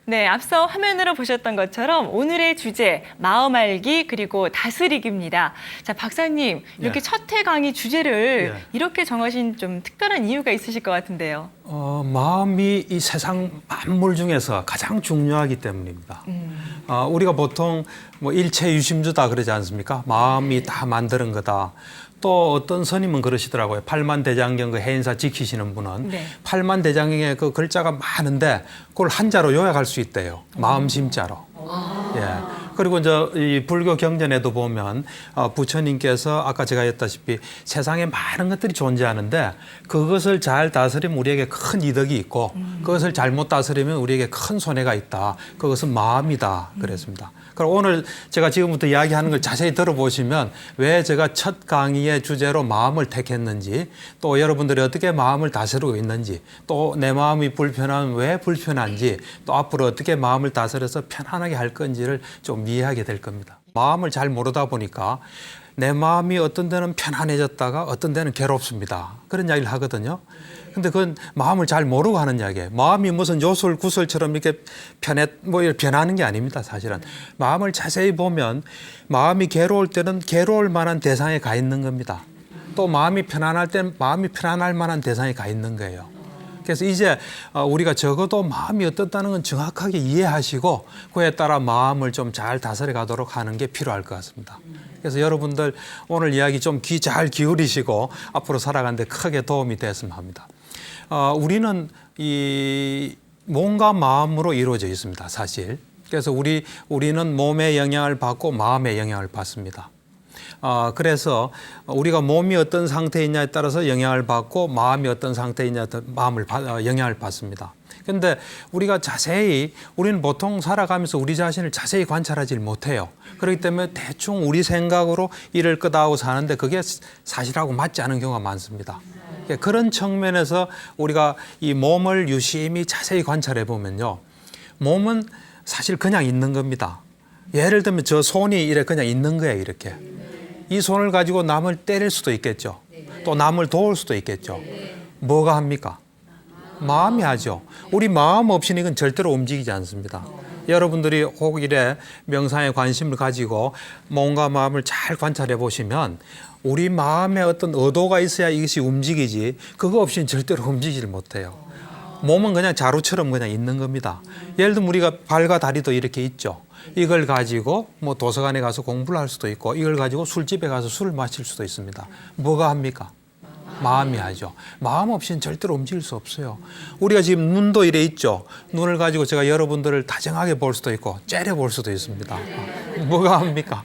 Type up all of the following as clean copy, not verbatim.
네, 앞서 화면으로 보셨던 것처럼 오늘의 주제 마음 알기 그리고 다스리기입니다. 자, 박사님 이렇게 예. 첫 회 강의 주제를 예. 이렇게 정하신 좀 특별한 이유가 있으실 것 같은데요. 마음이 이 세상 만물 중에서 가장 중요하기 때문입니다. 우리가 보통 뭐 일체 유심주다 그러지 않습니까? 마음이 다 만드는 거다. 또 어떤 스님은 그러시더라고요. 팔만대장경 그 해인사 지키시는 분은 네. 팔만대장경에 그 글자가 많은데 그걸 한자로 요약할 수 있대요. 마음심자로. 예. 그리고 이제 이 불교 경전에도 보면 부처님께서 아까 제가 했다시피 세상에 많은 것들이 존재하는데 그것을 잘 다스리면 우리에게 큰 이득이 있고 그것을 잘못 다스리면 우리에게 큰 손해가 있다. 그것은 마음이다. 그랬습니다. 그럼 오늘 제가 지금부터 이야기하는 걸 자세히 들어보시면 왜 제가 첫 강의의 주제로 마음을 택했는지 또 여러분들이 어떻게 마음을 다스리고 있는지 또 내 마음이 불편하면 왜 불편한지 또 앞으로 어떻게 마음을 다스려서 편안하게 할 건지를 좀 이해하게 될 겁니다. 마음을 잘 모르다 보니까 내 마음이 어떤 데는 편안해졌다가 어떤 데는 괴롭습니다. 그런 이야기를 하거든요. 근데 그건 마음을 잘 모르고 하는 이야기예요. 마음이 무슨 요술 구슬처럼 이렇게 변하는 게 아닙니다. 사실은 마음을 자세히 보면 마음이 괴로울 때는 괴로울 만한 대상에 가 있는 겁니다. 또 마음이 편안할 때는 마음이 편안할 만한 대상에 가 있는 거예요. 그래서 이제 우리가 적어도 마음이 어떻다는 건 정확하게 이해하시고 그에 따라 마음을 좀 잘 다스려 가도록 하는 게 필요할 것 같습니다. 그래서 여러분들 오늘 이야기 좀 잘 기울이시고 앞으로 살아가는데 크게 도움이 됐으면 합니다. 우리는 이 몸과 마음으로 이루어져 있습니다. 사실. 그래서 우리는 몸의 영향을 받고 마음의 영향을 받습니다. 그래서 우리가 몸이 어떤 상태에 있냐에 따라서 영향을 받고 마음이 어떤 상태에 있냐에 따라 영향을 받습니다. 그런데 우리가 우리는 보통 살아가면서 우리 자신을 자세히 관찰하지 못해요. 그렇기 때문에 대충 우리 생각으로 이럴 거다 하고 사는데 그게 사실하고 맞지 않은 경우가 많습니다. 그런 측면에서 우리가 이 몸을 유심히 자세히 관찰해 보면요. 몸은 사실 그냥 있는 겁니다. 예를 들면 저 손이 이래 그냥 있는 거예요. 이렇게. 이 손을 가지고 남을 때릴 수도 있겠죠. 또 남을 도울 수도 있겠죠. 뭐가 합니까? 마음이 하죠. 우리 마음 없이는 이건 절대로 움직이지 않습니다. 여러분들이 혹 이래 명상에 관심을 가지고 몸과 마음을 잘 관찰해 보시면 우리 마음에 어떤 의도가 있어야 이것이 움직이지 그거 없이는 절대로 움직이질 못해요. 몸은 그냥 자루처럼 그냥 있는 겁니다. 예를 들면 우리가 발과 다리도 이렇게 있죠. 이걸 가지고 뭐 도서관에 가서 공부를 할 수도 있고 이걸 가지고 술집에 가서 술을 마실 수도 있습니다. 뭐가 합니까? 마음이 하죠. 마음 없이는 절대로 움직일 수 없어요. 우리가 지금 눈도 이래 있죠. 눈을 가지고 제가 여러분들을 다정하게 볼 수도 있고 째려 볼 수도 있습니다. 뭐가 합니까?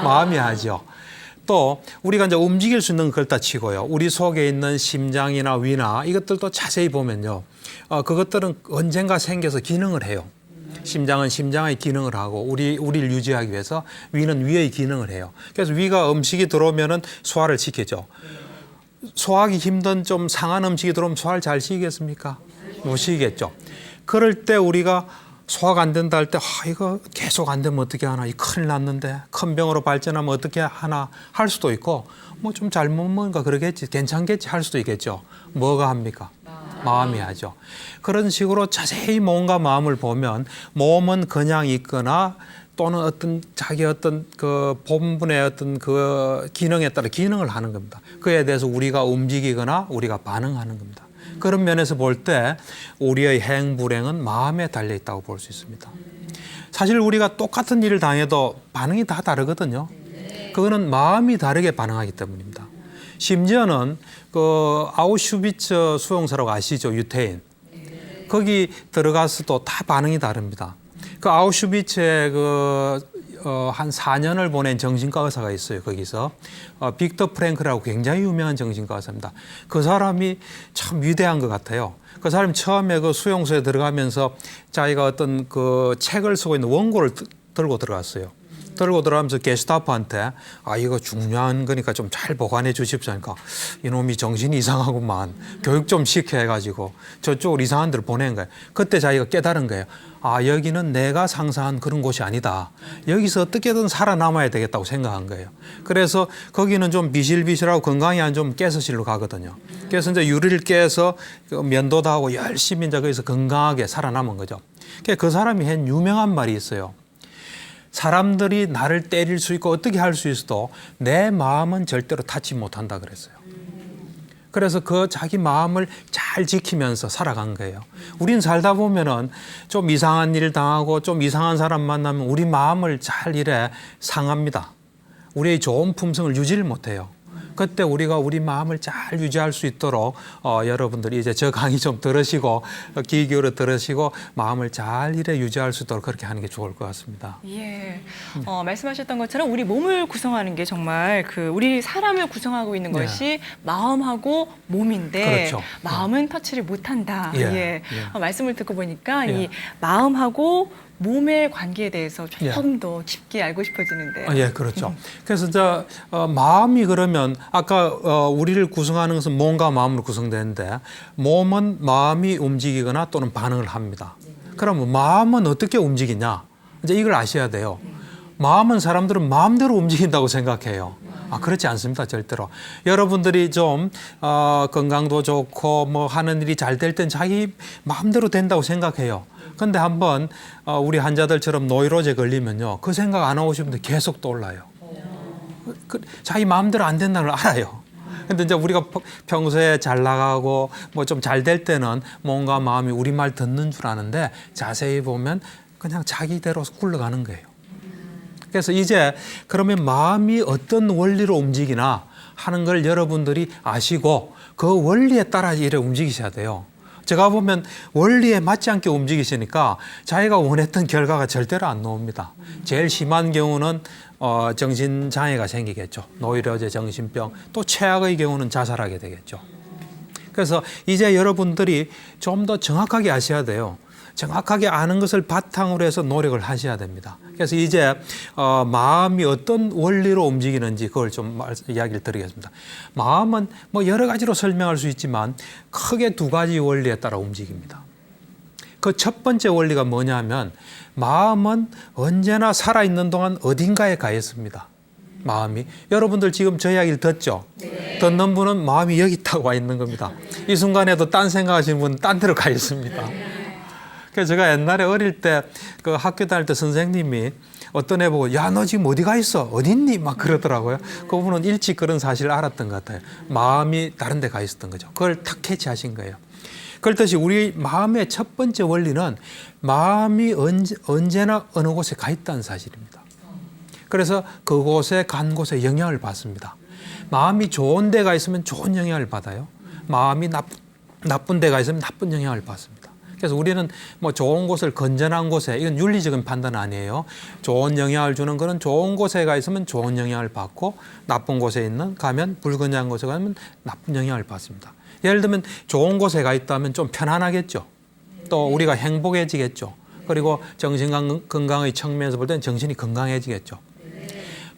마음이 하죠. 또 우리가 이제 움직일 수 있는 걸 다 치고요. 우리 속에 있는 심장이나 위나 이것들도 자세히 보면요. 그것들은 언젠가 생겨서 기능을 해요. 심장은 심장의 기능을 하고 우리를 유지하기 위해서 위는 위의 기능을 해요. 그래서 위가 음식이 들어오면은 소화를 시키죠. 소화하기 힘든 좀 상한 음식이 들어오면 소화를 잘 시키겠습니까? 못 시키겠죠. 그럴 때 우리가 소화가 안 된다 할 때 이거 계속 안 되면 어떻게 하나? 이 큰일 났는데 큰 병으로 발전하면 어떻게 하나 할 수도 있고 뭐 좀 잘못 먹으니까 그러겠지 괜찮겠지 할 수도 있겠죠. 뭐가 합니까? 마음이 하죠. 그런 식으로 자세히 몸과 마음을 보면 몸은 그냥 있거나 또는 자기 그 본분의 어떤 그 기능에 따라 기능을 하는 겁니다. 그에 대해서 우리가 움직이거나 우리가 반응하는 겁니다. 그런 면에서 볼 때 우리의 행불행은 마음에 달려 있다고 볼 수 있습니다. 사실 우리가 똑같은 일을 당해도 반응이 다 다르거든요. 그거는 마음이 다르게 반응하기 때문입니다. 심지어는 그 아우슈비츠 수용소라고 아시죠? 유태인. 거기 들어가서도 다 반응이 다릅니다. 그 아우슈비츠에 한 4년을 보낸 정신과 의사가 있어요. 거기서 빅터 프랭크라고 굉장히 유명한 정신과 의사입니다. 그 사람이 참 위대한 것 같아요. 그 사람이 처음에 그 수용소에 들어가면서 자기가 어떤 그 책을 쓰고 있는 원고를 들고 들어갔어요. 들고 들어가면서 게스타프한테 이거 중요한 거니까 좀 잘 보관해 주십시오. 그러니까 이놈이 정신이 이상하구만. 교육 좀 시켜 해가지고 저쪽으로 이상한 데를 보낸 거예요. 그때 자기가 깨달은 거예요. 여기는 내가 상상한 그런 곳이 아니다. 여기서 어떻게든 살아남아야 되겠다고 생각한 거예요. 그래서 거기는 좀 비실비실하고 건강이 안 좋으면 가스실로 가거든요. 그래서 이제 유리를 깨서 면도도 하고 열심히 이제 거기서 건강하게 살아남은 거죠. 그 사람이 한 유명한 말이 있어요. 사람들이 나를 때릴 수 있고 어떻게 할 수 있어도 내 마음은 절대로 닿지 못한다 그랬어요. 그래서 그 자기 마음을 잘 지키면서 살아간 거예요. 우린 살다 보면은 좀 이상한 일 당하고 좀 이상한 사람 만나면 우리 마음을 잘 이래 상합니다. 우리의 좋은 품성을 유지를 못해요. 그때 우리가 우리 마음을 잘 유지할 수 있도록 여러분들이 이제 저 강의 좀 들으시고 귀 기울여 들으시고 마음을 잘 이래 유지할 수 있도록 그렇게 하는 게 좋을 것 같습니다. 예, 말씀하셨던 것처럼 우리 몸을 구성하는 게 정말 우리 사람을 구성하고 있는 것이 마음하고 몸인데 그렇죠. 마음은 터치를 못한다. 예. 말씀을 듣고 보니까 이 마음하고 몸의 관계에 대해서 조금 예. 더 깊게 알고 싶어지는데요. 예, 그렇죠. 그래서 이제 마음이 그러면 아까 우리를 구성하는 것은 몸과 마음으로 구성되는데 몸은 마음이 움직이거나 또는 반응을 합니다. 그러면 마음은 어떻게 움직이냐? 이제 이걸 아셔야 돼요. 마음은 사람들은 마음대로 움직인다고 생각해요. 그렇지 않습니다. 절대로. 여러분들이 좀 건강도 좋고 뭐 하는 일이 잘 될 땐 자기 마음대로 된다고 생각해요. 근데 한번 우리 환자들처럼 노이로제 걸리면요. 그 생각 안 하고 싶은데 계속 떠올라요. 자기 마음대로 안 된다는 걸 알아요. 근데 이제 우리가 평소에 잘 나가고 뭐 좀 잘 될 때는 몸과 마음이 우리 말 듣는 줄 아는데 자세히 보면 그냥 자기대로 굴러가는 거예요. 그래서 이제 그러면 마음이 어떤 원리로 움직이나 하는 걸 여러분들이 아시고 그 원리에 따라 이래 움직이셔야 돼요. 제가 보면 원리에 맞지 않게 움직이시니까 자기가 원했던 결과가 절대로 안 나옵니다. 제일 심한 경우는 정신장애가 생기겠죠. 노이로제, 정신병, 또 최악의 경우는 자살하게 되겠죠. 그래서 이제 여러분들이 좀 더 정확하게 아셔야 돼요. 정확하게 아는 것을 바탕으로 해서 노력을 하셔야 됩니다. 그래서 이제 마음이 어떤 원리로 움직이는지 그걸 좀 이야기를 드리겠습니다. 마음은 뭐 여러 가지로 설명할 수 있지만 크게 두 가지 원리에 따라 움직입니다. 그 첫 번째 원리가 뭐냐면 마음은 언제나 살아있는 동안 어딘가에 가 있습니다. 마음이. 여러분들 지금 저 이야기를 듣죠? 네. 듣는 분은 마음이 여기 있다고 와 있는 겁니다. 이 순간에도 딴 생각하시는 분은 딴 데로 가 있습니다. 그래서 제가 옛날에 어릴 때 그 학교 다닐 때 선생님이 어떤 애 보고 야, 너 지금 어디 가 있어? 어디 있니? 막 그러더라고요. 그분은 일찍 그런 사실을 알았던 것 같아요. 마음이 다른 데 가 있었던 거죠. 그걸 탁 캐치하신 거예요. 그렇듯이 우리 마음의 첫 번째 원리는 마음이 언제나 어느 곳에 가 있다는 사실입니다. 그래서 그곳에 간 곳에 영향을 받습니다. 마음이 좋은 데가 있으면 좋은 영향을 받아요. 마음이 나쁜 데가 있으면 나쁜 영향을 받습니다. 그래서 우리는 뭐 좋은 곳을 건전한 곳에, 이건 윤리적인 판단 아니에요. 좋은 영향을 주는 거는 좋은 곳에 가 있으면 좋은 영향을 받고 나쁜 곳에 가면 불건전한 곳에 가면 나쁜 영향을 받습니다. 예를 들면 좋은 곳에 가 있다면 좀 편안하겠죠. 또 우리가 행복해지겠죠. 그리고 정신 건강의 측면에서 볼 때는 정신이 건강해지겠죠.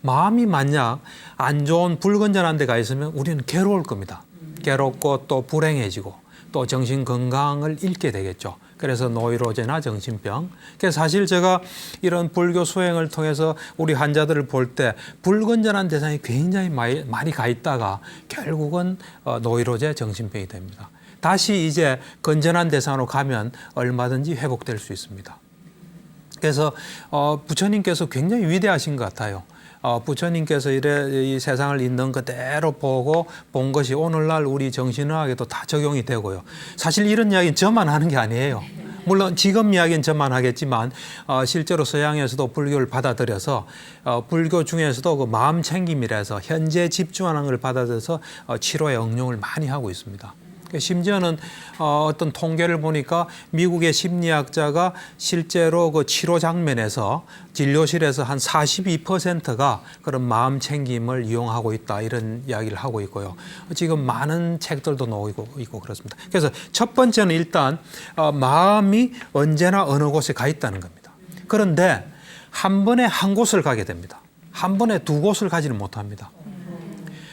마음이 만약 안 좋은 불건전한 데 가 있으면 우리는 괴로울 겁니다. 괴롭고 또 불행해지고 또 정신 건강을 잃게 되겠죠. 그래서 노이로제나 정신병. 그래서 사실 제가 이런 불교 수행을 통해서 우리 환자들을 볼 때 불건전한 대상이 굉장히 많이 가 있다가 결국은 노이로제, 정신병이 됩니다. 다시 이제 건전한 대상으로 가면 얼마든지 회복될 수 있습니다. 그래서 부처님께서 굉장히 위대하신 것 같아요. 부처님께서 이 세상을 있는 그대로 보고 본 것이 오늘날 우리 정신의학에도 다 적용이 되고요. 사실 이런 이야기는 저만 하는 게 아니에요. 물론 지금 이야기는 저만 하겠지만 실제로 서양에서도 불교를 받아들여서 불교 중에서도 그 마음 챙김이라서 현재 집중하는 걸 받아들여서 치료에 응용을 많이 하고 있습니다. 심지어는 어떤 통계를 보니까 미국의 심리학자가 실제로 그 치료 장면에서 진료실에서 한 42%가 그런 마음 챙김을 이용하고 있다, 이런 이야기를 하고 있고요. 지금 많은 책들도 나오고 있고 그렇습니다. 그래서 첫 번째는 일단 마음이 언제나 어느 곳에 가 있다는 겁니다. 그런데 한 번에 한 곳을 가게 됩니다. 한 번에 두 곳을 가지는 못합니다.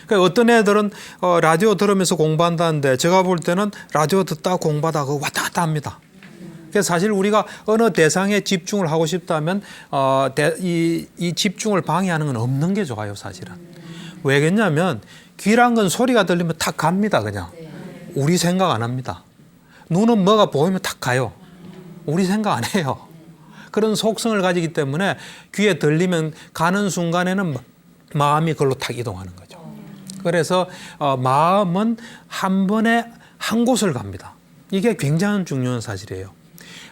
그러니까 어떤 애들은 라디오 들으면서 공부한다는데 제가 볼 때는 라디오 듣다가 공부하다가 왔다 갔다 합니다. 그래서 사실 우리가 어느 대상에 집중을 하고 싶다면 이 집중을 방해하는 건 없는 게 좋아요, 사실은. 왜겠냐면 귀란 건 소리가 들리면 탁 갑니다, 그냥. 우리 생각 안 합니다. 눈은 뭐가 보이면 탁 가요. 우리 생각 안 해요. 그런 속성을 가지기 때문에 귀에 들리면 가는 순간에는 마음이 그걸로 탁 이동하는 거죠. 그래서 마음은 한 번에 한 곳을 갑니다. 이게 굉장히 중요한 사실이에요.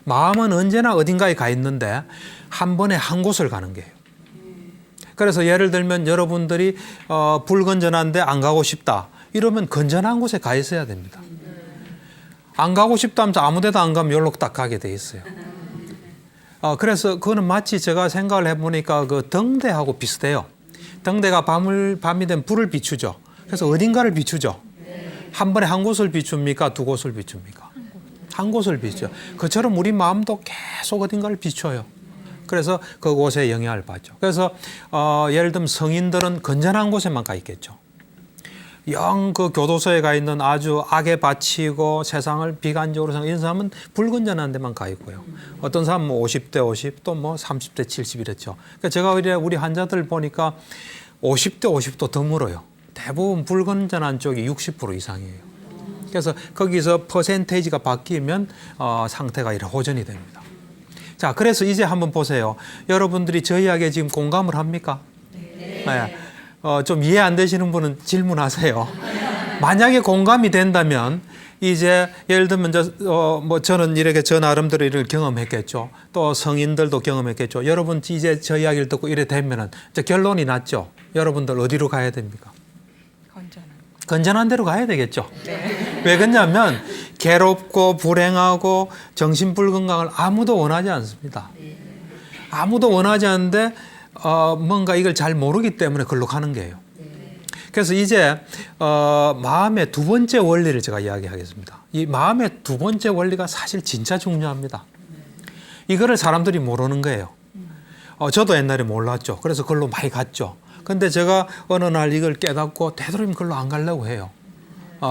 마음은 언제나 어딘가에 가 있는데 한 번에 한 곳을 가는 거예요. 그래서 예를 들면 여러분들이 불건전한데 안 가고 싶다. 이러면 건전한 곳에 가 있어야 됩니다. 안 가고 싶다 하면서 아무 데도 안 가면 여기로 딱 가게 돼 있어요. 그래서 그거는 마치 제가 생각을 해보니까 그 등대하고 비슷해요. 등대가 밤이 되면 불을 비추죠. 그래서 어딘가를 비추죠. 한 번에 한 곳을 비춥니까? 두 곳을 비춥니까? 한 곳을 비추죠. 그처럼 우리 마음도 계속 어딘가를 비춰요. 그래서 그곳에 영향을 받죠. 그래서 예를 들면 성인들은 건전한 곳에만 가 있겠죠. 영 그 교도소에 가 있는 아주 악에 바치고 세상을 비관적으로 생각하는 사람은 불건전한 데만 가 있고요. 어떤 사람은 50대 50, 또 뭐 30대 70 이랬죠. 그러니까 제가 우리 환자들 보니까 50대 50도 드물어요. 대부분 불건전한 쪽이 60% 이상이에요. 그래서 거기서 퍼센테이지가 바뀌면 상태가 이렇게 호전이 됩니다. 자, 그래서 이제 한번 보세요. 여러분들이 저 이야기에 지금 공감을 합니까? 네. 좀 이해 안 되시는 분은 질문하세요. 만약에 공감이 된다면 이제 예를 들면 저는 이렇게 저 나름대로 이를 경험했겠죠. 또 성인들도 경험했겠죠. 여러분 이제 저 이야기를 듣고 이래 되면은 이제 결론이 났죠. 여러분들 어디로 가야 됩니까? 건전한 데로 가야 되겠죠. 네. 왜 그러냐면 괴롭고 불행하고 정신불건강을 아무도 원하지 않습니다. 아무도 원하지 않는데 뭔가 이걸 잘 모르기 때문에 그걸로 가는 거예요. 그래서 이제 마음의 두 번째 원리를 제가 이야기하겠습니다. 이 마음의 두 번째 원리가 사실 진짜 중요합니다. 이거를 사람들이 모르는 거예요. 저도 옛날에 몰랐죠. 그래서 그걸로 많이 갔죠. 근데 제가 어느 날 이걸 깨닫고 되도록이면 그걸로 안 가려고 해요.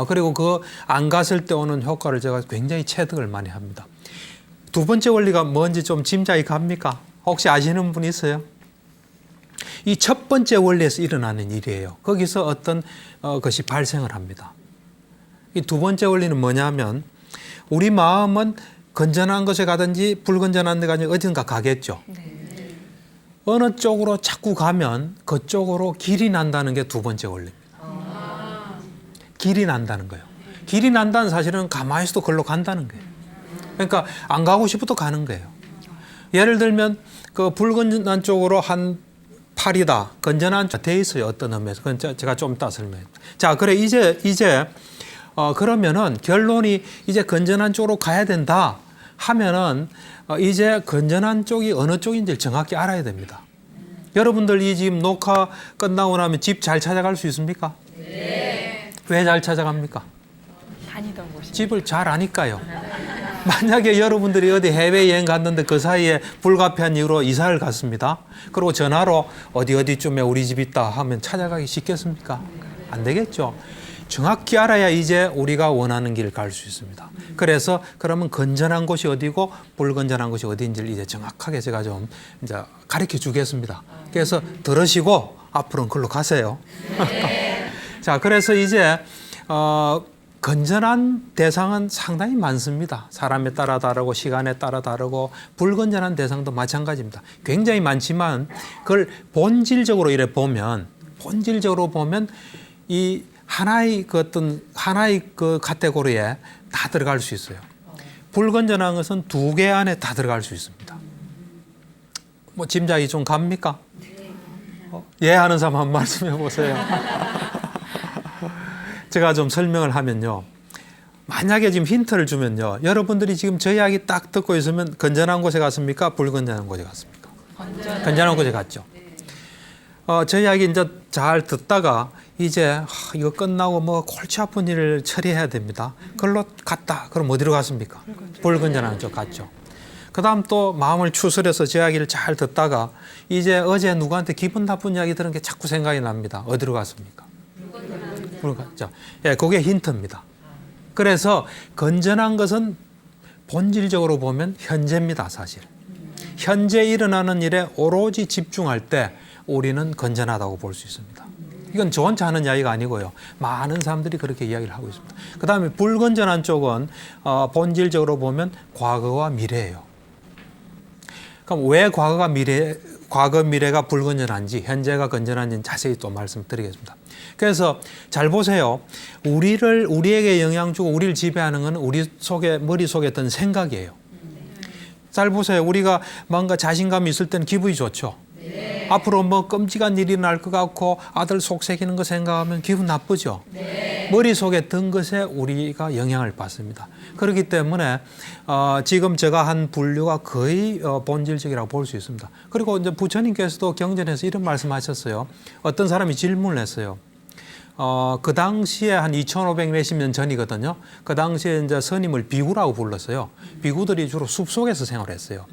그리고 그 안 갔을 때 오는 효과를 제가 굉장히 체득을 많이 합니다. 두 번째 원리가 뭔지 좀 짐작이 갑니까? 혹시 아시는 분 있어요? 이 첫 번째 원리에서 일어나는 일이에요. 거기서 어떤 것이 발생을 합니다. 이 두 번째 원리는 뭐냐면 우리 마음은 건전한 곳에 가든지 불건전한 데 가든지 어딘가 가겠죠. 네. 어느 쪽으로 자꾸 가면 그쪽으로 길이 난다는 게 두 번째 원리입니다. 길이 난다는 거예요. 길이 난다는 사실은 가만히 있어도 그걸로 간다는 거예요. 그러니까 안 가고 싶어도 가는 거예요. 예를 들면 그 불건전한 쪽으로 한 팔이다. 건전한 돼 있어요. 어떤 의미에서. 그건 제가 좀 이따 설명해요. 자, 그래 이제 그러면은 결론이 이제 건전한 쪽으로 가야 된다 하면은 이제 건전한 쪽이 어느 쪽인지 정확히 알아야 됩니다. 여러분들 이 지금 녹화 끝나고 나면 집 잘 찾아갈 수 있습니까? 네. 왜 잘 찾아갑니까? 다니던 곳이. 집을 잘 아니까요. 만약에 여러분들이 어디 해외여행 갔는데 그 사이에 불가피한 이유로 이사를 갔습니다. 그리고 전화로 어디쯤에 우리 집 있다 하면 찾아가기 쉽겠습니까? 안 되겠죠. 정확히 알아야 이제 우리가 원하는 길을 갈 수 있습니다. 그래서 그러면 건전한 곳이 어디고 불건전한 곳이 어디인지를 이제 정확하게 제가 좀 이제 가르쳐 주겠습니다. 그래서 들으시고 앞으로는 그걸로 가세요. 자, 그래서 이제 건전한 대상은 상당히 많습니다. 사람에 따라 다르고 시간에 따라 다르고 불건전한 대상도 마찬가지입니다. 굉장히 많지만 그걸 본질적으로 보면 이 하나의 그 카테고리에 다 들어갈 수 있어요. 불건전한 것은 두 개 안에 다 들어갈 수 있습니다. 뭐 짐작이 좀 갑니까? 예 하는 사람 한 말씀해 보세요. 제가 좀 설명을 하면요. 만약에 지금 힌트를 주면요. 여러분들이 지금 저 이야기 딱 듣고 있으면 건전한 곳에 갔습니까? 불건전한 곳에 갔습니까? 건전한 곳에 갔죠. 저 이야기 이제 잘 듣다가 이제 이거 끝나고 뭐 골치 아픈 일을 처리해야 됩니다. 그걸로 갔다. 그럼 어디로 갔습니까? 불건전한 쪽 갔죠. 그다음 또 마음을 추스려서 제 이야기를 잘 듣다가 이제 어제 누구한테 기분 나쁜 이야기 들은 게 자꾸 생각이 납니다. 어디로 갔습니까? 물론 갔죠. 예, 그게 힌트입니다. 그래서 건전한 것은 본질적으로 보면 현재입니다, 사실. 현재 일어나는 일에 오로지 집중할 때 우리는 건전하다고 볼 수 있습니다. 이건 저 혼자 하는 이야기가 아니고요. 많은 사람들이 그렇게 이야기를 하고 있습니다. 그 다음에 불건전한 쪽은 본질적으로 보면 과거와 미래예요. 그럼 왜 과거 미래가 불건전한지 현재가 건전한지는 자세히 또 말씀드리겠습니다. 그래서 잘 보세요. 우리에게 영향 주고 우리를 지배하는 건 우리 속에 머릿속에 어떤 생각이에요. 잘 보세요. 우리가 뭔가 자신감이 있을 때는 기분이 좋죠. 네. 앞으로 뭐 끔찍한 일이 날 것 같고 아들 속 새기는 거 생각하면 기분 나쁘죠. 네. 머릿속에 든 것에 우리가 영향을 받습니다. 그렇기 때문에 지금 제가 한 분류가 거의 본질적이라고 볼 수 있습니다. 그리고 이제 부처님께서도 경전에서 이런 말씀하셨어요. 어떤 사람이 질문을 했어요. 그 당시에 한 2500 몇십 년 전이거든요. 그 당시에 이제 스님을 비구라고 불렀어요. 비구들이 주로 숲속에서 생활했어요.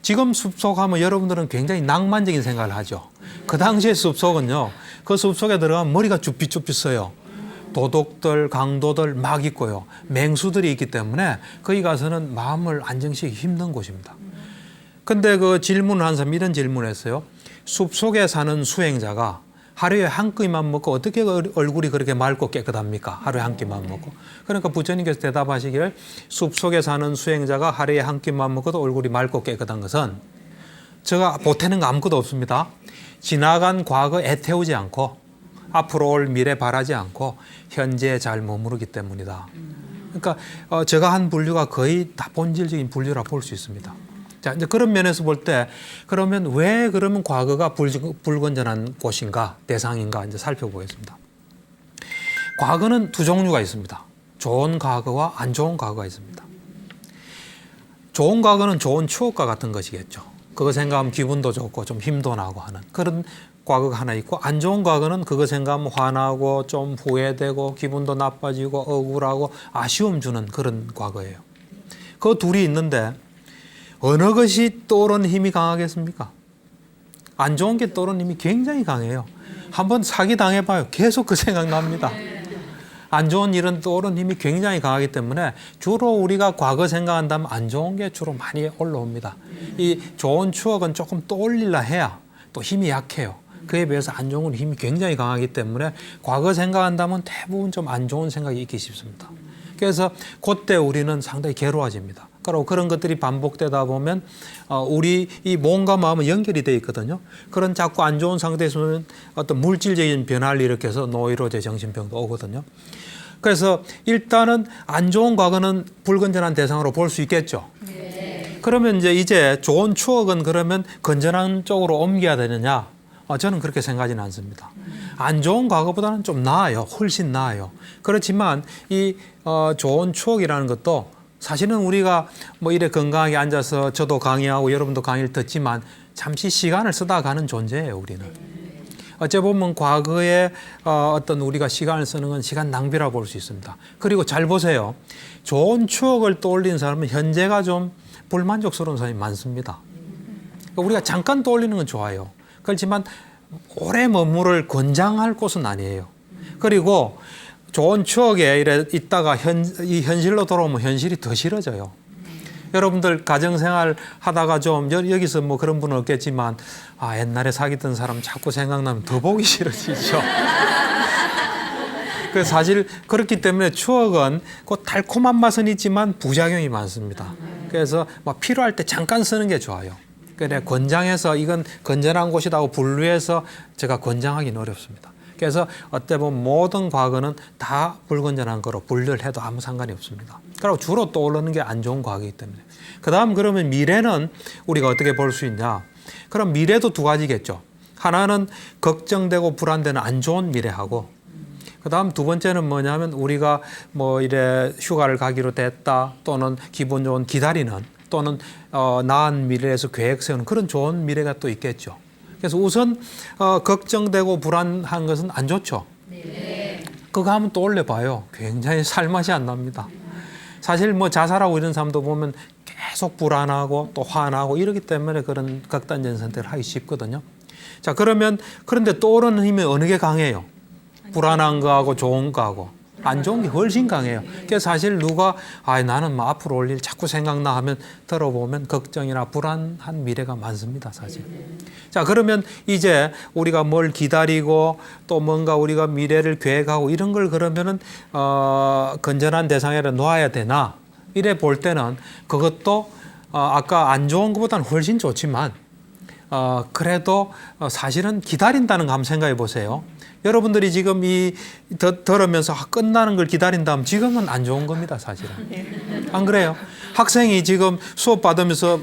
지금 숲속하면 여러분들은 굉장히 낭만적인 생각을 하죠. 그 당시의 숲속은요. 그 숲속에 들어가면 머리가 쭈삣쭈삣 써요. 도둑들, 강도들 막 있고요. 맹수들이 있기 때문에 거기 가서는 마음을 안정시키기 힘든 곳입니다. 근데 그 질문을 한 사람이 이런 질문을 했어요. 숲속에 사는 수행자가 하루에 한 끼만 먹고 어떻게 얼굴이 그렇게 맑고 깨끗합니까? 하루에 한 끼만 먹고. 그러니까 부처님께서 대답하시기를 숲속에 사는 수행자가 하루에 한 끼만 먹어도 얼굴이 맑고 깨끗한 것은 제가 보태는 거 아무것도 없습니다. 지나간 과거 애태우지 않고 앞으로 올 미래 바라지 않고 현재에 잘 머무르기 때문이다. 그러니까 제가 한 분류가 거의 다 본질적인 분류라 볼 수 있습니다. 자, 이제 그런 면에서 볼 때 그러면 왜 그러면 과거가 불건전한 곳인가, 대상인가 이제 살펴보겠습니다. 과거는 두 종류가 있습니다. 좋은 과거와 안 좋은 과거가 있습니다. 좋은 과거는 좋은 추억과 같은 것이겠죠. 그거 생각하면 기분도 좋고 좀 힘도 나고 하는 그런 과거가 하나 있고, 안 좋은 과거는 그거 생각하면 화나고 좀 후회되고 기분도 나빠지고 억울하고 아쉬움 주는 그런 과거예요. 그 둘이 있는데 어느 것이 떠오르는 힘이 강하겠습니까? 안 좋은 게 떠오르는 힘이 굉장히 강해요. 한번 사기 당해봐요. 계속 그 생각 납니다. 안 좋은 일은 떠오르는 힘이 굉장히 강하기 때문에 주로 우리가 과거 생각한다면 안 좋은 게 주로 많이 올라옵니다. 이 좋은 추억은 조금 떠올리려 해야 또 힘이 약해요. 그에 비해서 안 좋은 힘이 굉장히 강하기 때문에 과거 생각한다면 대부분 좀 안 좋은 생각이 있기 쉽습니다. 그래서 그때 우리는 상당히 괴로워집니다. 그리고 그런 것들이 반복되다 보면 우리 이 몸과 마음은 연결이 되어 있거든요. 그런 자꾸 안 좋은 상태에서는 어떤 물질적인 변화를 일으켜서 노이로제 정신병도 오거든요. 그래서 일단은 안 좋은 과거는 불건전한 대상으로 볼 수 있겠죠. 네. 그러면 이제 좋은 추억은 그러면 건전한 쪽으로 옮겨야 되느냐? 저는 그렇게 생각하지는 않습니다. 안 좋은 과거보다는 좀 나아요. 훨씬 나아요. 그렇지만 이 좋은 추억이라는 것도 사실은 우리가 뭐 이래 건강하게 앉아서 저도 강의하고 여러분도 강의를 듣지만 잠시 시간을 쓰다 가는 존재예요, 우리는. 어째 보면 과거에 어떤 우리가 시간을 쓰는 건 시간 낭비라고 볼 수 있습니다. 그리고 잘 보세요. 좋은 추억을 떠올리는 사람은 현재가 좀 불만족스러운 사람이 많습니다. 그러니까 우리가 잠깐 떠올리는 건 좋아요. 그렇지만 오래 머무를 권장할 곳은 아니에요. 그리고 좋은 추억에 이래 있다가 이 현실로 돌아오면 현실이 더 싫어져요. 여러분들 가정생활 하다가 좀 여기서 뭐 그런 분은 없겠지만 옛날에 사귀던 사람 자꾸 생각나면 더 보기 싫어지죠. 그 사실 그렇기 때문에 추억은 그 달콤한 맛은 있지만 부작용이 많습니다. 그래서 막 필요할 때 잠깐 쓰는 게 좋아요. 그래 권장해서 이건 건전한 곳이라고 분류해서 제가 권장하기는 어렵습니다. 그래서 어때 보면 모든 과거는 다 불건전한 거로 분류를 해도 아무 상관이 없습니다. 그리고 주로 떠오르는 게 안 좋은 과거이기 때문에. 그다음 그러면 미래는 우리가 어떻게 볼 수 있냐? 그럼 미래도 두 가지겠죠. 하나는 걱정되고 불안되는 안 좋은 미래하고, 그다음 두 번째는 뭐냐면 우리가 뭐 이래 휴가를 가기로 됐다 또는 기분 좋은 기다리는 또는 나은 미래에서 계획 세우는 그런 좋은 미래가 또 있겠죠. 그래서 우선 걱정되고 불안한 것은 안 좋죠. 네. 그거 한번 떠올려 봐요. 굉장히 살맛이 안 납니다. 사실 뭐 자살하고 이런 사람도 보면 계속 불안하고 또 화나고 이러기 때문에 그런 극단적인 선택을 하기 쉽거든요. 자, 그런데 떠오르는 힘이 어느 게 강해요? 불안한 거하고 좋은 거하고 안 좋은 게 훨씬 강해요. 그래서 사실 누가 나는 뭐 앞으로 올 일 자꾸 생각나 하면 들어보면 걱정이나 불안한 미래가 많습니다, 사실. 자, 그러면 이제 우리가 뭘 기다리고 또 뭔가 우리가 미래를 계획하고 이런 걸 그러면은 건전한 대상에 놓아야 되나? 이래 볼 때는 그것도 아까 안 좋은 것보다는 훨씬 좋지만 그래도 사실은 기다린다는 거 한번 생각해 보세요. 여러분들이 지금 들으면서 끝나는 걸 기다린다면 지금은 안 좋은 겁니다, 사실은. 안 그래요? 학생이 지금 수업 받으면서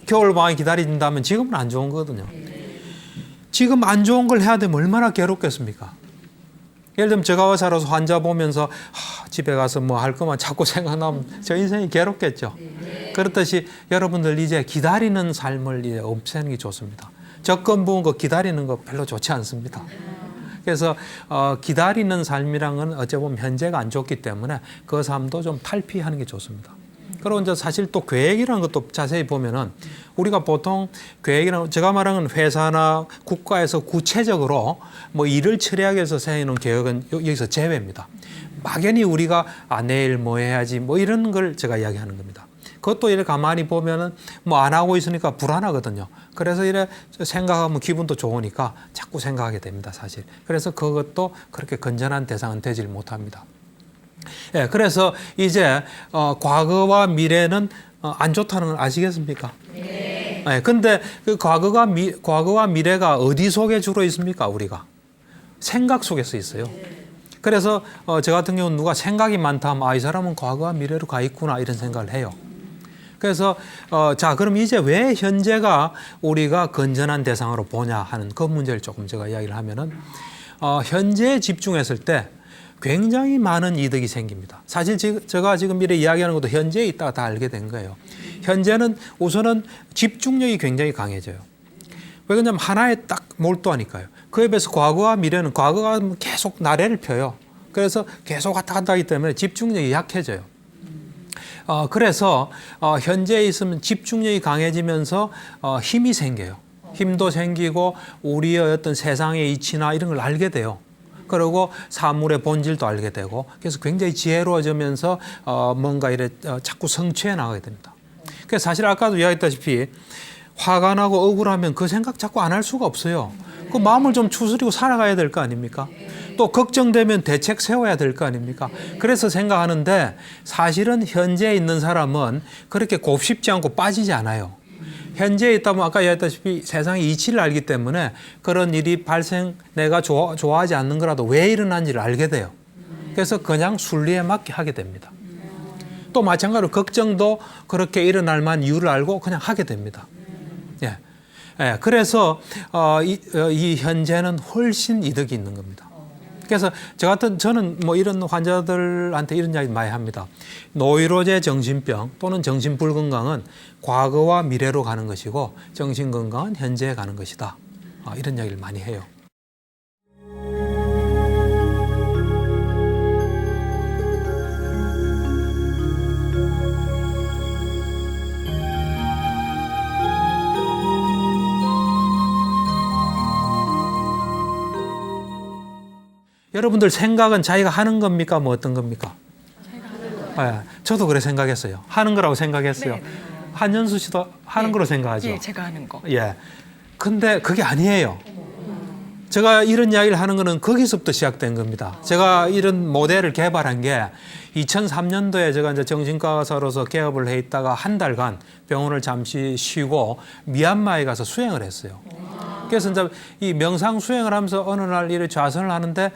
겨울 방학이 기다린다면 지금은 안 좋은 거거든요. 지금 안 좋은 걸 해야 되면 얼마나 괴롭겠습니까? 예를 들면 제가 의사로서 환자 보면서 집에 가서 뭐 할 것만 자꾸 생각나면 저 인생이 괴롭겠죠. 그렇듯이 여러분들 이제 기다리는 삶을 이제 없애는 게 좋습니다. 적금 부은 거 기다리는 거 별로 좋지 않습니다. 그래서 기다리는 삶이란 건 어찌 보면 현재가 안 좋기 때문에 그 삶도 좀 탈피하는 게 좋습니다. 그리고 이제 사실 또 계획이라는 것도 자세히 보면은 우리가 보통 계획이라는 제가 말하는 회사나 국가에서 구체적으로 뭐 일을 처리하기 위해서 세우는 계획은 여기서 제외입니다. 막연히 우리가 내일 뭐 해야지 뭐 이런 걸 제가 이야기하는 겁니다. 그것도 이렇게 가만히 보면은 뭐 안 하고 있으니까 불안하거든요. 그래서 이래 생각하면 기분도 좋으니까 자꾸 생각하게 됩니다, 사실. 그래서 그것도 그렇게 건전한 대상은 되질 못합니다. 예, 그래서 이제 과거와 미래는 안 좋다는 걸 아시겠습니까? 네. 예, 근데 그 과거와 미래가 어디 속에 주로 있습니까, 우리가? 생각 속에서 있어요. 그래서 저 같은 경우는 누가 생각이 많다 하면 이 사람은 과거와 미래로 가 있구나 이런 생각을 해요. 그래서 자, 그럼 이제 왜 현재가 우리가 건전한 대상으로 보냐 하는 그 문제를 조금 제가 이야기를 하면은 현재에 집중했을 때 굉장히 많은 이득이 생깁니다. 사실 제가 지금 이렇게 이야기하는 것도 현재에 있다가 다 알게 된 거예요. 현재는 우선은 집중력이 굉장히 강해져요. 왜 그러냐면 하나에 딱 몰두하니까요. 그에 비해서 과거와 미래는 과거가 계속 나래를 펴요. 그래서 계속 왔다 갔다 하기 때문에 집중력이 약해져요. 그래서 현재에 있으면 집중력이 강해지면서 힘이 생겨요. 힘도 생기고 우리의 어떤 세상의 이치나 이런 걸 알게 돼요. 그리고 사물의 본질도 알게 되고 그래서 굉장히 지혜로워지면서 뭔가 이래 자꾸 성취해 나가게 됩니다. 그래서 사실 아까도 이야기했다시피 화가 나고 억울하면 그 생각 자꾸 안 할 수가 없어요. 그 마음을 좀 추스리고 살아가야 될 거 아닙니까? 또 걱정되면 대책 세워야 될 거 아닙니까? 그래서 생각하는데 사실은 현재에 있는 사람은 그렇게 곱씹지 않고 빠지지 않아요. 현재에 있다면 아까 이야기했다시피 세상의 이치를 알기 때문에 그런 일이 내가 좋아하지 않는 거라도 왜 일어난지를 알게 돼요. 그래서 그냥 순리에 맞게 하게 됩니다. 또 마찬가지로 걱정도 그렇게 일어날 만한 이유를 알고 그냥 하게 됩니다. 예. 예, 그래서 이 현재는 훨씬 이득이 있는 겁니다. 그래서 저는 뭐 이런 환자들한테 이런 이야기 많이 합니다. 노이로제 정신병 또는 정신불건강은 과거와 미래로 가는 것이고 정신건강은 현재에 가는 것이다. 이런 이야기를 많이 해요. 여러분들 생각은 자기가 하는 겁니까? 뭐 어떤 겁니까? 네, 저도 그래 생각했어요. 하는 거라고 생각했어요. 네. 한현수 씨도 하는 거로 생각하죠. 예, 제가 하는 거. 예. 근데 그게 아니에요. 제가 이런 이야기를 하는 거는 거기서부터 시작된 겁니다. 제가 이런 모델을 개발한 게 2003년도에 제가 이제 정신과 의사로서 개업을 해 있다가 한 달간 병원을 잠시 쉬고 미얀마에 가서 수행을 했어요. 그래서 이제 이 명상 수행을 하면서 어느 날 이렇게 좌선을 하는데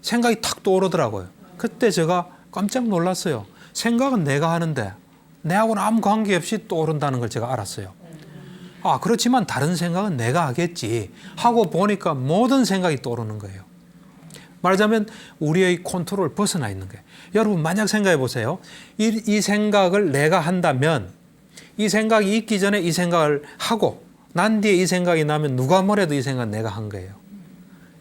생각이 탁 떠오르더라고요. 그때 제가 깜짝 놀랐어요. 생각은 내가 하는데 내하고는 아무 관계없이 떠오른다는 걸 제가 알았어요. 그렇지만 다른 생각은 내가 하겠지 하고 보니까 모든 생각이 떠오르는 거예요. 말하자면 우리의 컨트롤 벗어나 있는 거예요. 여러분 만약 생각해 보세요. 이 생각을 내가 한다면 이 생각이 있기 전에 이 생각을 하고 난 뒤에 이 생각이 나면 누가 뭐래도 이 생각은 내가 한 거예요.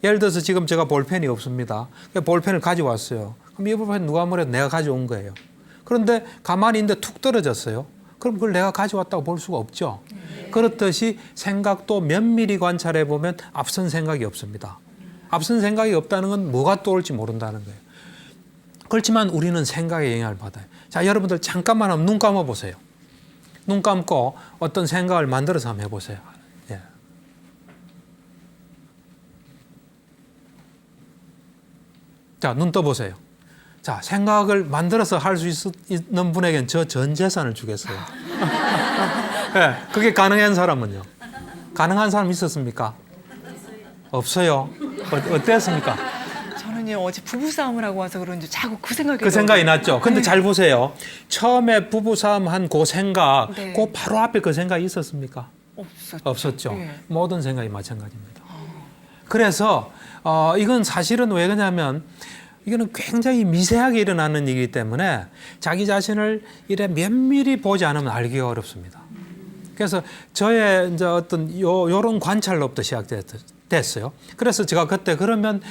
예를 들어서 지금 제가 볼펜이 없습니다. 볼펜을 가지고 왔어요. 그럼 이 볼펜 누가 뭐래도 내가 가져온 거예요. 그런데 가만히 있는데 툭 떨어졌어요. 그럼 그걸 내가 가져왔다고 볼 수가 없죠. 그렇듯이 생각도 면밀히 관찰해 보면 앞선 생각이 없습니다. 앞선 생각이 없다는 건 뭐가 떠올지 모른다는 거예요. 그렇지만 우리는 생각에 영향을 받아요. 자, 여러분들 잠깐만 한번 눈 감아 보세요. 눈 감고 어떤 생각을 만들어서 한번 해보세요. 예. 자, 눈 떠보세요. 자, 생각을 만들어서 할 수 있는 분에게는 저 전 재산을 주겠어요. 네, 그게 가능한 사람은요? 가능한 사람 있었습니까? 없어요. 어땠습니까? 저는요 어제 부부싸움을 하고 와서 그런지 자꾸 그 생각이 그 생각이 났죠. 근데 네. 잘 보세요. 처음에 부부싸움 한 그 생각, 네. 그 바로 앞에 그 생각이 있었습니까? 없었죠. 없었죠. 네. 모든 생각이 마찬가지입니다. 그래서 이건 사실은 왜 그러냐면 이거는 굉장히 미세하게 일어나는 일이기 때문에 자기 자신을 이래 면밀히 보지 않으면 알기가 어렵습니다. 그래서 저의 이제 어떤 요런 관찰로부터 시작됐어요. 그래서 제가 그때 그러면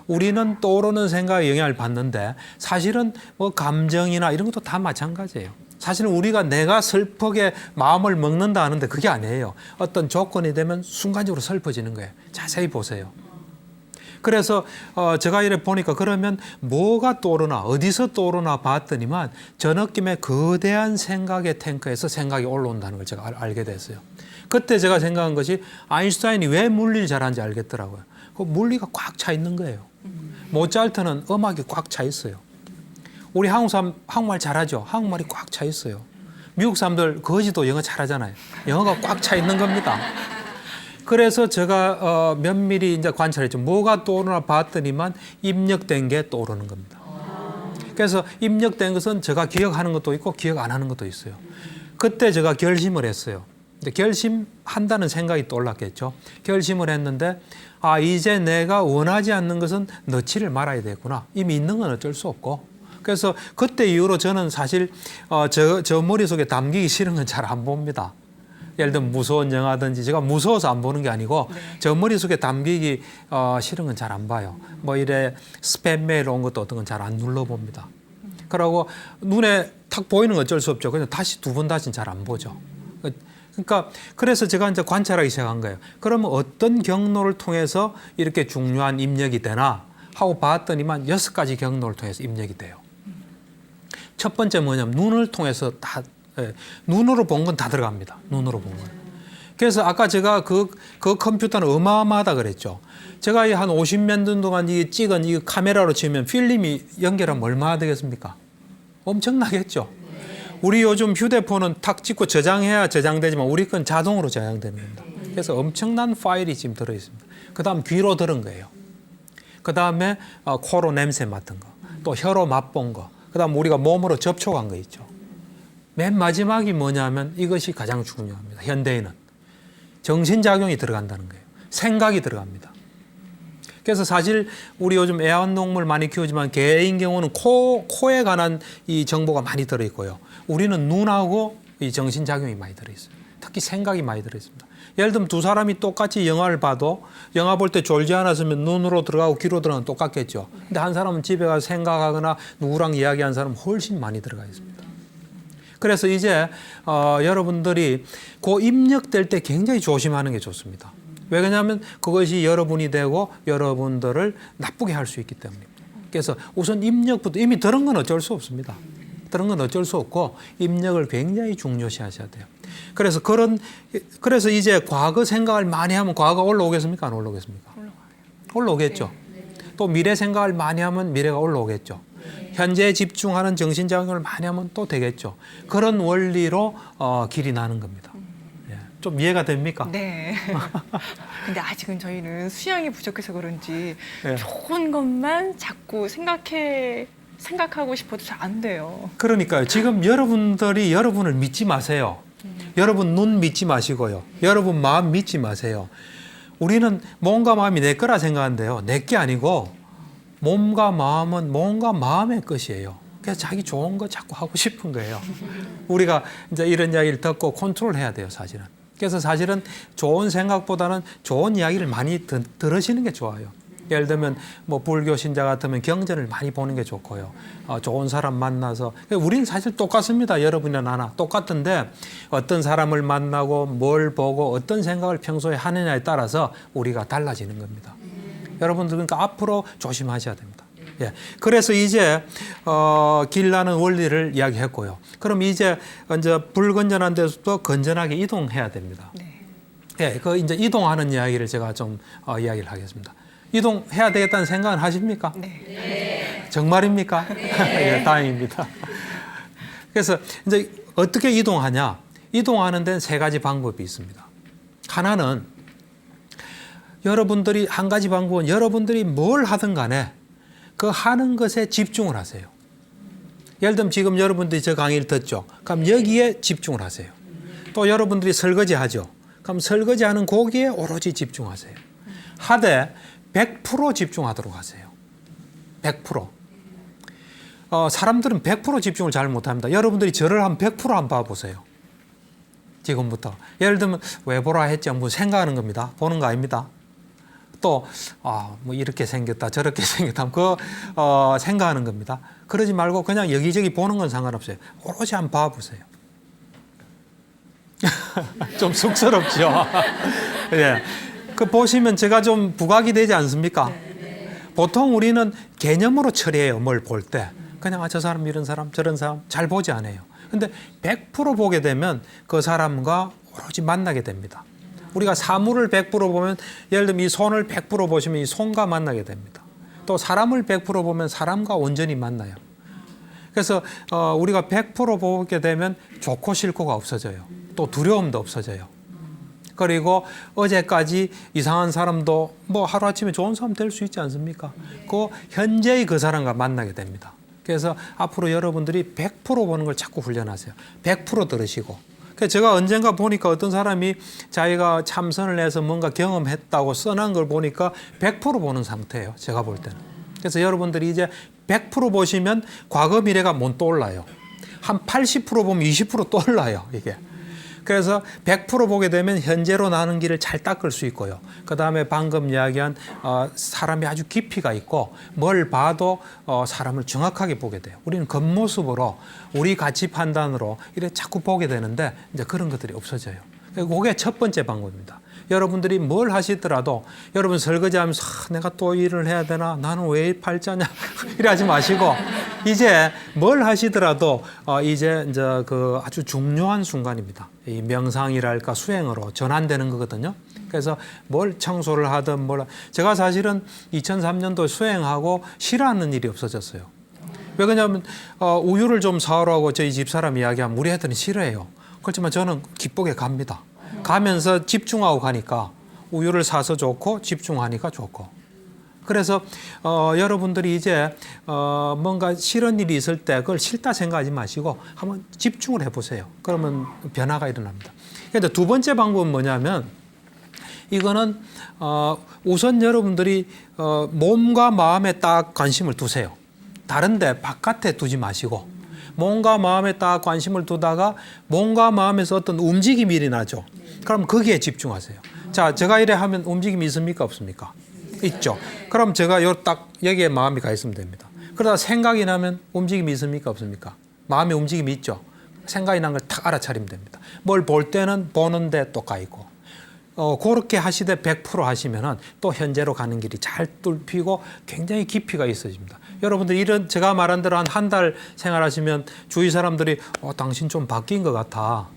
우리는 떠오르는 생각에 영향을 받는데 사실은 뭐 감정이나 이런 것도 다 마찬가지예요. 사실은 우리가 내가 슬프게 마음을 먹는다 하는데 그게 아니에요. 어떤 조건이 되면 순간적으로 슬퍼지는 거예요. 자세히 보세요. 그래서 제가 이래 보니까 그러면 뭐가 떠오르나 어디서 떠오르나 봤더니만 저 느낌의 거대한 생각의 탱크에서 생각이 올라온다는 걸 제가 알게 됐어요. 그때 제가 생각한 것이 아인슈타인이 왜 물리를 잘하는지 알겠더라고요. 그 물리가 꽉 차 있는 거예요. 모차르트는 음악이 꽉 차 있어요. 우리 한국 사람 한국말 잘하죠. 한국말이 꽉 차 있어요. 미국 사람들 거지도 영어 잘하잖아요. 영어가 꽉 차 있는 겁니다. 그래서 제가 면밀히 이제 관찰했죠. 뭐가 떠오르나 봤더니만 입력된 게 떠오르는 겁니다. 그래서 입력된 것은 제가 기억하는 것도 있고 기억 안 하는 것도 있어요. 그때 제가 결심을 했어요. 결심한다는 생각이 떠올랐겠죠. 결심을 했는데 이제 내가 원하지 않는 것은 넣지를 말아야 되겠구나. 이미 있는 건 어쩔 수 없고. 그래서 그때 이후로 저는 사실 저 머릿속에 담기기 싫은 건 잘 안 봅니다. 예를 들면 무서운 영화든지 제가 무서워서 안 보는 게 아니고 저 머릿속에 담기기 싫은 건 잘 안 봐요. 뭐 이래 스팸 메일 온 것도 어떤 건 잘 안 눌러봅니다. 그러고 눈에 탁 보이는 건 어쩔 수 없죠. 그냥 다시 두 번 다시는 잘 안 보죠. 그러니까 그래서 제가 이제 관찰하기 시작한 거예요. 그러면 어떤 경로를 통해서 이렇게 중요한 입력이 되나 하고 봤더니만 6가지 경로를 통해서 입력이 돼요. 첫 번째 뭐냐면 눈을 통해서 눈으로 본 건 다 들어갑니다. 눈으로 본 건. 그래서 아까 제가 그 컴퓨터는 어마어마하다 그랬죠. 제가 한 50몇 년 동안 찍은 이 카메라로 치면 필름이 연결하면 얼마나 되겠습니까? 엄청나겠죠. 우리 요즘 휴대폰은 탁 찍고 저장해야 저장되지만 우리 건 자동으로 저장되는 겁니다. 그래서 엄청난 파일이 지금 들어있습니다. 그 다음 귀로 들은 거예요. 그 다음에 코로 냄새 맡은 거. 또 혀로 맛본 거. 그 다음 우리가 몸으로 접촉한 거 있죠. 맨 마지막이 뭐냐면 이것이 가장 중요합니다. 현대인은. 정신작용이 들어간다는 거예요. 생각이 들어갑니다. 그래서 사실 우리 요즘 애완동물 많이 키우지만 개인 경우는 코에 관한 이 정보가 많이 들어있고요. 우리는 눈하고 이 정신작용이 많이 들어있어요. 특히 생각이 많이 들어있습니다. 예를 들면 두 사람이 똑같이 영화를 봐도 영화 볼 때 졸지 않았으면 눈으로 들어가고 귀로 들어가면 똑같겠죠. 근데 한 사람은 집에 가서 생각하거나 누구랑 이야기하는 사람은 훨씬 많이 들어가 있습니다. 그래서 이제 여러분들이 그 입력될 때 굉장히 조심하는 게 좋습니다. 왜 그러냐면 그것이 여러분이 되고 여러분들을 나쁘게 할 수 있기 때문입니다. 그래서 우선 입력부터 이미 들은 건 어쩔 수 없습니다. 들은 건 어쩔 수 없고 입력을 굉장히 중요시 하셔야 돼요. 그래서 이제 과거 생각을 많이 하면 과거가 올라오겠습니까? 안 올라오겠습니까? 올라오겠죠. 또 미래 생각을 많이 하면 미래가 올라오겠죠. 현재에 집중하는 정신작용을 많이 하면 또 되겠죠. 그런 원리로 길이 나는 겁니다. 예. 좀 이해가 됩니까? 네. 근데 아직은 저희는 수양이 부족해서 그런지 예. 좋은 것만 자꾸 생각하고 싶어도 잘 안 돼요. 그러니까요. 지금 여러분들이 여러분을 믿지 마세요. 여러분 눈 믿지 마시고요. 여러분 마음 믿지 마세요. 우리는 몸과 마음이 내 거라 생각하는데요. 내 게 아니고 몸과 마음은 몸과 마음의 것이에요. 그래서 자기 좋은 거 자꾸 하고 싶은 거예요. 우리가 이제 이런 이야기를 듣고 컨트롤해야 돼요, 사실은. 그래서 사실은 좋은 생각보다는 좋은 이야기를 많이 들으시는 게 좋아요. 예를 들면 뭐 불교 신자 같으면 경전을 많이 보는 게 좋고요. 좋은 사람 만나서 우리는 사실 똑같습니다. 여러분이나 나나 똑같은데 어떤 사람을 만나고 뭘 보고 어떤 생각을 평소에 하느냐에 따라서 우리가 달라지는 겁니다. 여러분들 그러니까 앞으로 조심하셔야 됩니다. 예. 그래서 이제 길라는 원리를 이야기했고요. 그럼 이제 불건전한 데서도 건전하게 이동해야 됩니다. 네. 예, 그 이제 이동하는 이야기를 제가 좀 이야기를 하겠습니다. 이동해야 되겠다는 생각은 하십니까? 네. 정말입니까? 네. 예, 다행입니다. 그래서 이제 어떻게 이동하냐? 이동하는 데는 세 가지 방법이 있습니다. 하나는 여러분들이 한 가지 방법은 여러분들이 뭘 하든 간에 그 하는 것에 집중을 하세요. 예를 들면 지금 여러분들이 저 강의를 듣죠. 그럼 여기에 집중을 하세요. 또 여러분들이 설거지 하죠. 그럼 설거지하는 거기에 오로지 집중하세요. 하되 100% 집중하도록 하세요. 100%. 사람들은 100% 집중을 잘 못합니다. 여러분들이 저를 한 100% 한번 봐보세요. 지금부터. 예를 들면 왜 보라 했지? 한번 생각하는 겁니다. 보는 거 아닙니다. 또 뭐 이렇게 생겼다 저렇게 생겼다 생각하는 겁니다. 그러지 말고 그냥 여기저기 보는 건 상관없어요. 오롯이 한번 봐보세요. 좀 쑥스럽죠. 예. 그 보시면 제가 좀 부각이 되지 않습니까? 보통 우리는 개념으로 처리해요. 뭘 볼 때. 그냥 저 사람 이런 사람 저런 사람 잘 보지 않아요. 근데 100% 보게 되면 그 사람과 오로지 만나게 됩니다. 우리가 사물을 100% 보면 예를 들면 이 손을 100% 보시면 이 손과 만나게 됩니다. 또 사람을 100% 보면 사람과 온전히 만나요. 그래서 우리가 100% 보게 되면 좋고 싫고가 없어져요. 또 두려움도 없어져요. 그리고 어제까지 이상한 사람도 뭐 하루아침에 좋은 사람 될 수 있지 않습니까? 그 현재의 그 사람과 만나게 됩니다. 그래서 앞으로 여러분들이 100% 보는 걸 자꾸 훈련하세요. 100% 들으시고. 그래서 제가 언젠가 보니까 어떤 사람이 자기가 참선을 해서 뭔가 경험했다고 써놓은 걸 보니까 100% 보는 상태예요. 제가 볼 때는. 그래서 여러분들이 이제 100% 보시면 과거 미래가 못 떠올라요. 한 80% 보면 20% 떠올라요. 이게. 그래서 100% 보게 되면 현재로 나는 길을 잘 닦을 수 있고요. 그다음에 방금 이야기한 사람이 아주 깊이가 있고 뭘 봐도 사람을 정확하게 보게 돼요. 우리는 겉모습으로 우리 가치 판단으로 이렇게 자꾸 보게 되는데 이제 그런 것들이 없어져요. 그게 첫 번째 방법입니다. 여러분들이 뭘 하시더라도 여러분 설거지하면서 내가 또 일을 해야 되나? 나는 왜 팔자냐? 이래 하지 마시고 이제 뭘 하시더라도 이제 그 아주 중요한 순간입니다. 이 명상이랄까 수행으로 전환되는 거거든요. 그래서 뭘 청소를 하든 제가 사실은 2003년도 수행하고 싫어하는 일이 없어졌어요. 왜 그러냐면 우유를 좀 사오라고 저희 집사람 이야기하면 우리 애들은 싫어해요. 그렇지만 저는 기쁘게 갑니다. 가면서 집중하고 가니까 우유를 사서 좋고 집중하니까 좋고. 그래서 여러분들이 이제 뭔가 싫은 일이 있을 때 그걸 싫다 생각하지 마시고 한번 집중을 해보세요. 그러면 변화가 일어납니다. 그런데 두 번째 방법은 뭐냐면 이거는 우선 여러분들이 몸과 마음에 딱 관심을 두세요. 다른데 바깥에 두지 마시고 몸과 마음에 딱 관심을 두다가 몸과 마음에서 어떤 움직임이 일어나죠. 그럼 거기에 집중하세요. 자, 제가 이래 하면 움직임이 있습니까? 없습니까? 있죠. 그럼 제가 딱 여기에 마음이 가 있으면 됩니다. 그러다 생각이 나면 움직임이 있습니까? 없습니까? 마음의 움직임이 있죠. 생각이 난 걸 탁 알아차리면 됩니다. 뭘 볼 때는 보는데 또 가 있고. 그렇게 하시되 100% 하시면은 또 현재로 가는 길이 잘 뚫히고 굉장히 깊이가 있어집니다. 여러분들 이런 제가 말한 대로 한 달 생활하시면 주위 사람들이 당신 좀 바뀐 것 같아.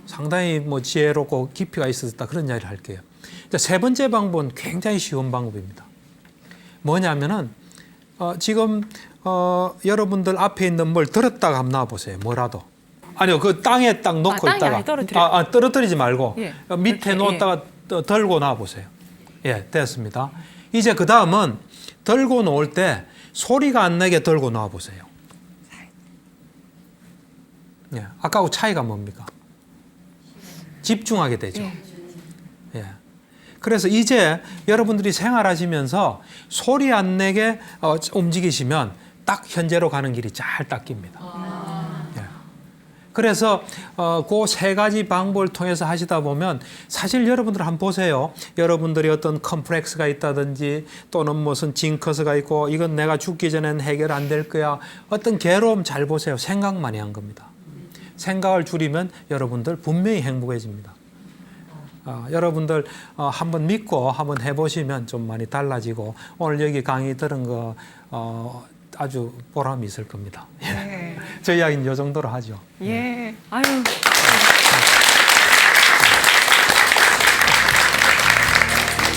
상당히 뭐 지혜롭고 깊이가 있었다. 그런 이야기를 할게요. 세 번째 방법은 굉장히 쉬운 방법입니다. 뭐냐면은 지금 여러분들 앞에 있는 뭘 들었다가 한번 놔보세요. 뭐라도. 아니요, 그 땅에 딱 놓고 있다가 떨어뜨리지 말고 예. 밑에 이렇게, 놓았다가 들고 놔보세요. 예, 됐습니다. 이제 그 다음은 들고 놓을 때 소리가 안 나게 들고 놔보세요. 예, 아까하고 차이가 뭡니까? 집중하게 되죠. 예. 그래서 이제 여러분들이 생활하시면서 소리 안 내게 움직이시면 딱 현재로 가는 길이 잘 닦입니다. 예. 그래서 그 세 가지 방법을 통해서 하시다 보면 사실 여러분들 한번 보세요. 여러분들이 어떤 컴플렉스가 있다든지 또는 무슨 징커스가 있고 이건 내가 죽기 전엔 해결 안 될 거야. 어떤 괴로움 잘 보세요. 생각 많이 한 겁니다. 생각을 줄이면 여러분들 분명히 행복해집니다. 여러분들 한번 믿고 한번 해보시면 좀 많이 달라지고 오늘 여기 강의 들은 거 아주 보람이 있을 겁니다. 네. 저희 이야기는 이 정도로 하죠. 예. 아유.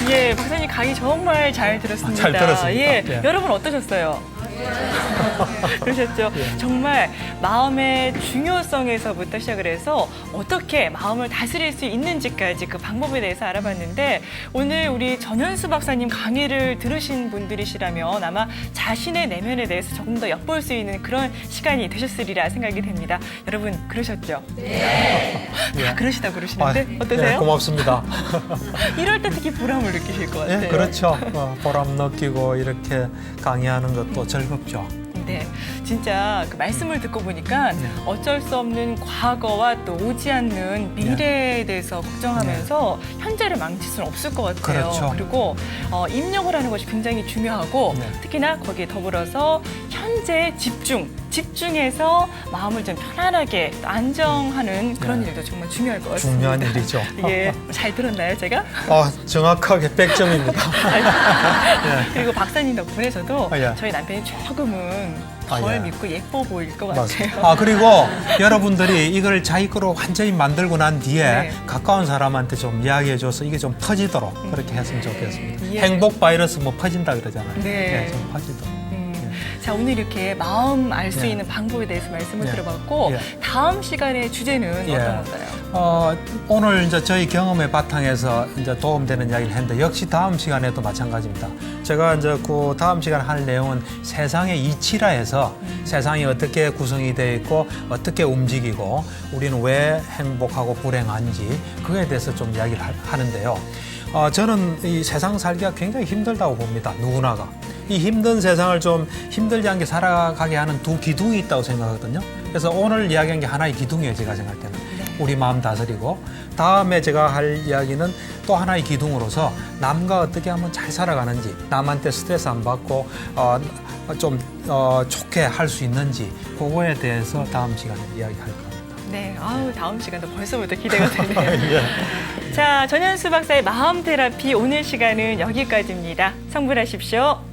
예, 박사님 강의 정말 잘 들었습니다. 잘 들었습니다. 예, 예. 여러분 어떠셨어요? 그러셨죠? 정말 마음의 중요성에서부터 시작을 해서 어떻게 마음을 다스릴 수 있는지까지 그 방법에 대해서 알아봤는데 오늘 우리 전현수 박사님 강의를 들으신 분들이시라면 아마 자신의 내면에 대해서 조금 더 엿볼 수 있는 그런 시간이 되셨으리라 생각이 됩니다. 여러분 그러셨죠? 네. 다 그러시다 그러시는데 어떠세요? 네, 고맙습니다. 이럴 때 특히 보람을 느끼실 것 같아요. 예, 그렇죠. 보람 느끼고 이렇게 강의하는 것도 즐겁죠. 네, 진짜 그 말씀을 듣고 보니까 어쩔 수 없는 과거와 또 오지 않는 미래에 대해서 걱정하면서 현재를 망칠 수는 없을 것 같아요. 그렇죠. 그리고 입력을 하는 것이 굉장히 중요하고 특히나 거기에 더불어서 현재에 집중해서 마음을 좀 편안하게 안정하는 그런 일도 정말 중요할 것 같습니다. 중요한 일이죠. 예, 잘 들었나요, 제가? 정확하게 100점입니다. 그리고 박사님 덕분에 저도 예. 저희 남편이 조금은 덜 예. 믿고 예뻐 보일 것 맞습니다. 같아요. 그리고 여러분들이 이걸 자기 거로 완전히 만들고 난 뒤에 네. 가까운 사람한테 좀 이야기해줘서 이게 좀 퍼지도록 그렇게 했으면 좋겠습니다. 예. 행복 바이러스 뭐 퍼진다 그러잖아요. 네. 좀 퍼지도록. 자, 오늘 이렇게 마음 알 수 예. 있는 방법에 대해서 말씀을 예. 들어봤고 예. 다음 시간의 주제는 예. 어떤 건가요? 오늘 이제 저희 경험의 바탕에서 이제 도움되는 이야기를 했는데 역시 다음 시간에도 마찬가지입니다. 제가 이제 그 다음 시간 할 내용은 세상의 이치라 해서 세상이 어떻게 구성이 되어 있고 어떻게 움직이고 우리는 왜 행복하고 불행한지 그거에 대해서 좀 이야기를 하는데요. 저는 이 세상 살기가 굉장히 힘들다고 봅니다. 누구나가. 이 힘든 세상을 좀 힘들지 않게 살아가게 하는 두 기둥이 있다고 생각하거든요. 그래서 오늘 이야기한 게 하나의 기둥이에요. 제가 생각할 때는. 우리 마음 다스리고 다음에 제가 할 이야기는 또 하나의 기둥으로서 남과 어떻게 하면 잘 살아가는지 남한테 스트레스 안 받고 좀 좋게 할 수 있는지 그거에 대해서 다음 시간에 이야기할 겁니다. 네, 다음 시간도 벌써부터 기대가 되네요. 예. 자, 전현수 박사의 마음 테라피 오늘 시간은 여기까지입니다. 성불하십시오.